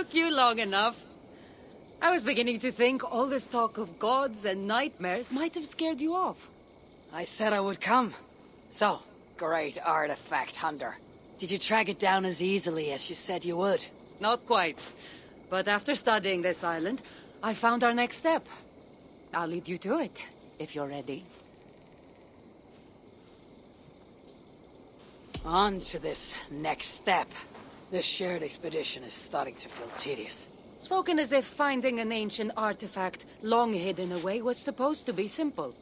Took you long enough. I was beginning to think all this talk of gods and nightmares might have scared you off. I said I would come. So, great artifact hunter. Did you track it down as easily as you said you would? Not quite. But after studying this island, I found our next step. I'll lead you to it, if you're ready. On to this next step. This shared expedition is starting to feel tedious. Spoken as if finding an ancient artifact, long hidden away, was supposed to be simple.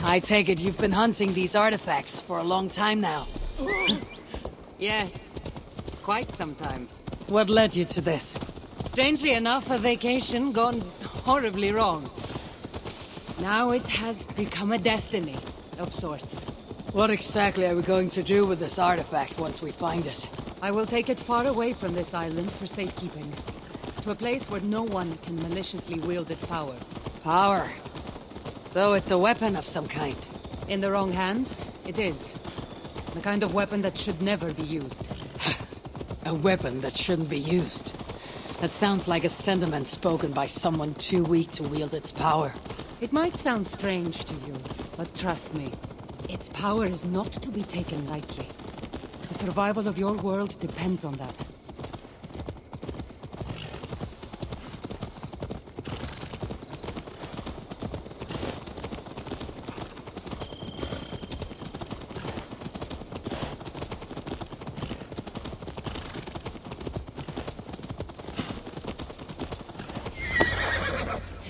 I take it you've been hunting these artifacts for a long time now. Yes, quite some time. What led you to this? Strangely enough, a vacation gone horribly wrong. Now it has become a destiny, of sorts. What exactly are we going to do with this artifact once we find it? I will take it far away from this island for safekeeping. To a place where no one can maliciously wield its power. Power. So it's a weapon of some kind. In the wrong hands, it is. The kind of weapon that should never be used. A weapon that shouldn't be used. That sounds like a sentiment spoken by someone too weak to wield its power. It might sound strange to you, but trust me, its power is not to be taken lightly. The survival of your world depends on that.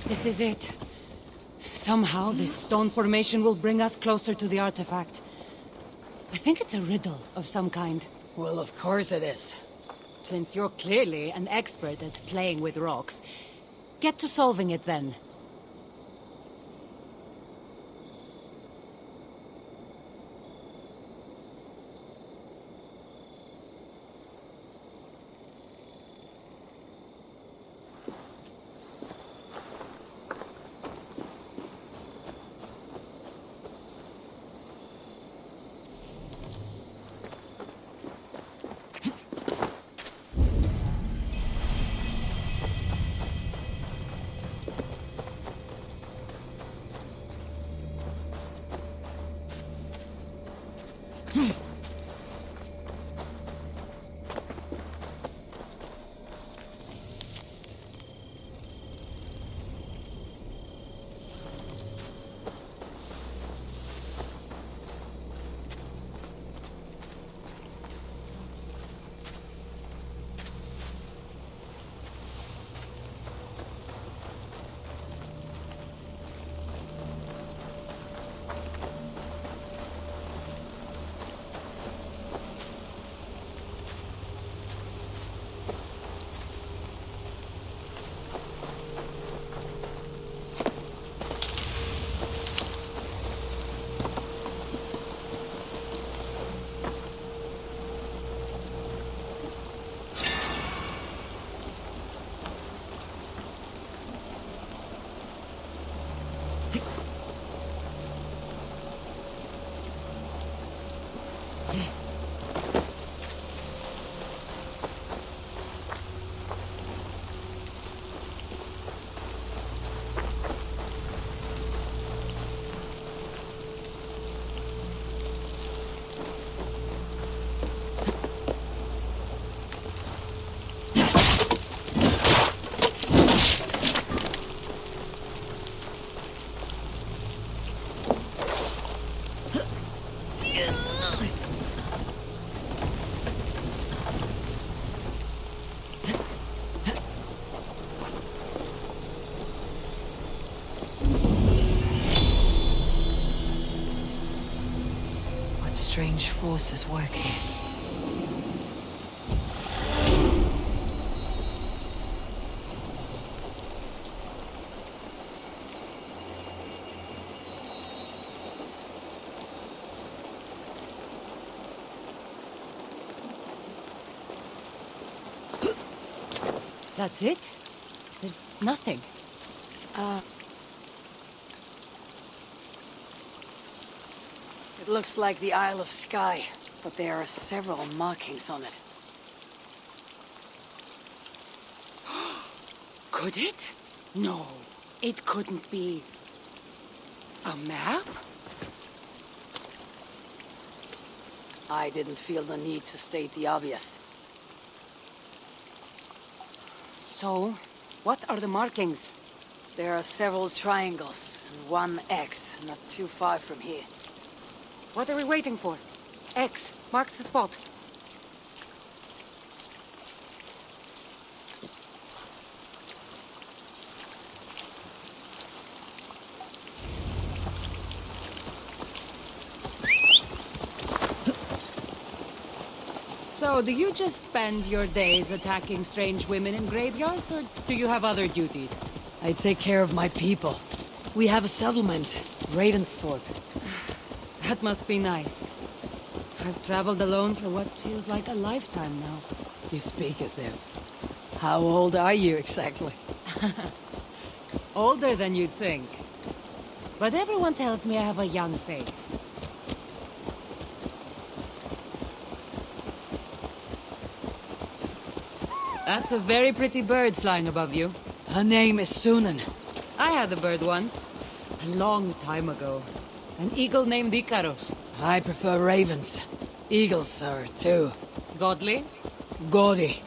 This is it. Somehow, this stone formation will bring us closer to the artifact. I think it's a riddle of some kind. Well, of course it is. Since you're clearly an expert at playing with rocks, get to solving it then. Strange forces working. That's it? There's nothing. It looks like the Isle of Skye, but there are several markings on it. Could it? No, it couldn't be. A map? I didn't feel the need to state the obvious. So, what are the markings? There are several triangles and one X not too far from here. What are we waiting for? X marks the spot. So, do you just spend your days attacking strange women in graveyards, or do you have other duties? I take care of my people. We have a settlement, Ravensthorpe. That must be nice. I've traveled alone for what feels like a lifetime now. You speak as if. How old are you exactly? Older than you'd think. But everyone tells me I have a young face. That's a very pretty bird flying above you. Her name is Sunan. I had a bird once. A long time ago. An eagle named Icarus. I prefer ravens. Eagles are too Godly? gaudy.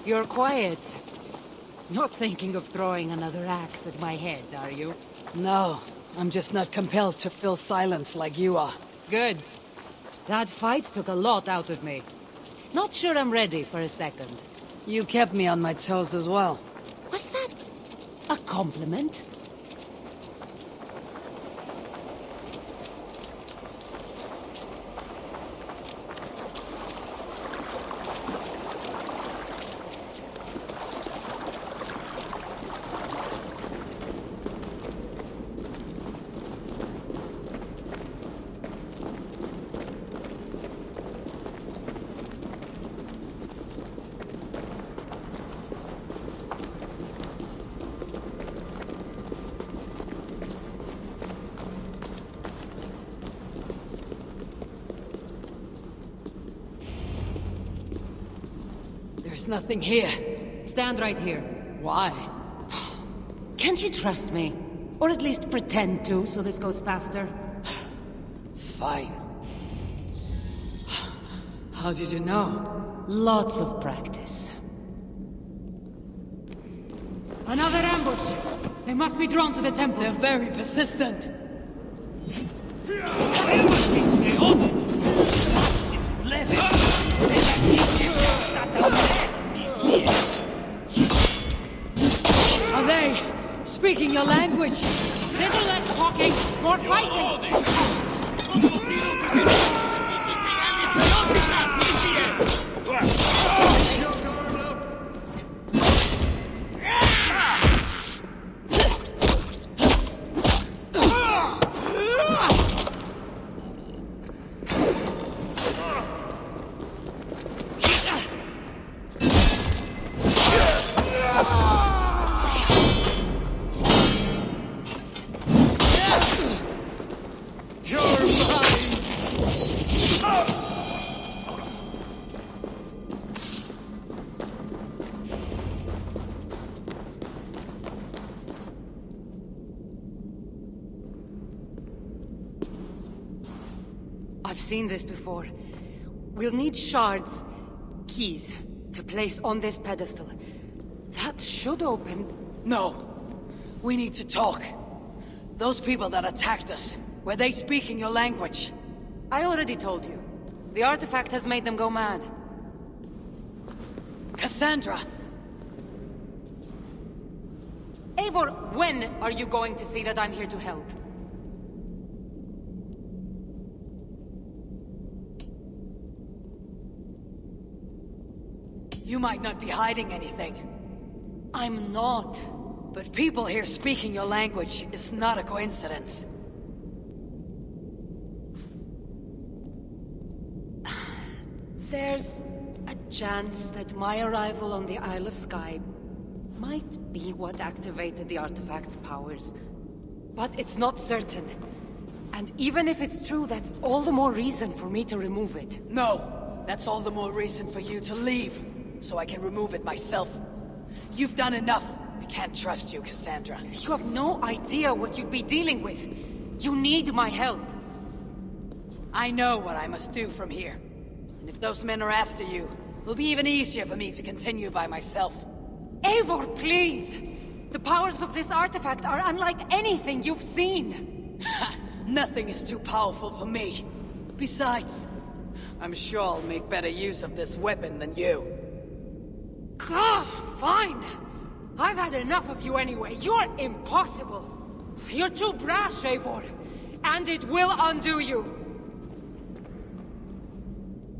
You're quiet. Not thinking of throwing another axe at my head, are you? No, I'm just not compelled to fill silence like you are. Good. That fight took a lot out of me. Not sure I'm ready for a second. You kept me on my toes as well. Was that a compliment? There's nothing here. Stand right here. Why? Can't you trust me? Or at least pretend to, so this goes faster? Fine. How did you know? Lots of practice. Another ambush! They must be drawn to the temple. They're very persistent. Are they speaking your language? Little less talking, more fighting! I've seen this before. We'll need shards, keys, to place on this pedestal. That should open... No. We need to talk. Those people that attacked us, were they speaking your language? I already told you. The artifact has made them go mad. Cassandra! Eivor, when are you going to see that I'm here to help? You might not be hiding anything. I'm not. But people here speaking your language is not a coincidence. There's a chance that my arrival on the Isle of Skye might be what activated the artifact's powers. But it's not certain. And even if it's true, that's all the more reason for me to remove it. No! That's all the more reason for you to leave, so I can remove it myself. You've done enough. I can't trust you, Cassandra. You have no idea what you'd be dealing with. You need my help. I know what I must do from here. And if those men are after you, it'll be even easier for me to continue by myself. Eivor, please! The powers of this artifact are unlike anything you've seen. Nothing is too powerful for me. Besides, I'm sure I'll make better use of this weapon than you. Fine! I've had enough of you anyway. You're impossible. You're too brash, Eivor. And it will undo you.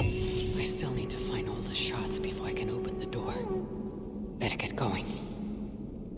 I still need to find all the shards before I can open the door. Better get going.